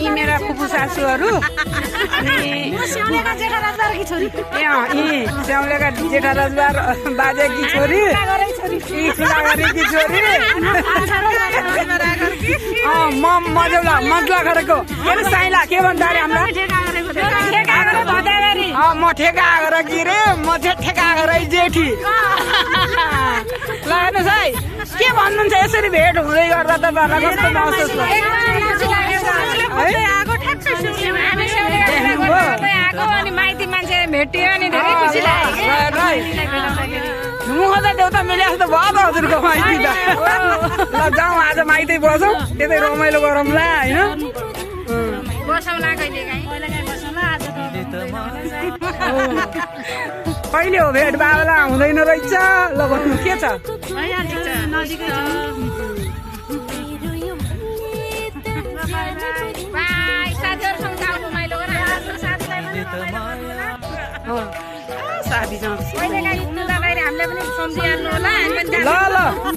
मेरा फुपू सासूहरू स्याउलेका जेठा राजबार बाजेकी छोरी ठुलाघरेकी छोरी म मजौला मजला गरेको के अरे साइला के भन्छ अरे हाम्रो म ठेका गरेकी रे म चाहिँ ठेका गरे जेठी ल हेर्नुहोस् है के भन्नुहुन्छ यसरी भेट हुँदै गर्दा तपाईँहरूलाई कस्तो महसुस माइती मान्छे भेटियो अनि धेरै खुसी लाग्यो मुख त देउता मिले जस्तो भयो त हजुरको माइती त ल जाउँ आज माइती बसौँ त्यतै रमाइलो गरौँला होइन कहिले हो भेट बाबा हुँदैन रहेछ ल भन्नु के छ साथी ल ल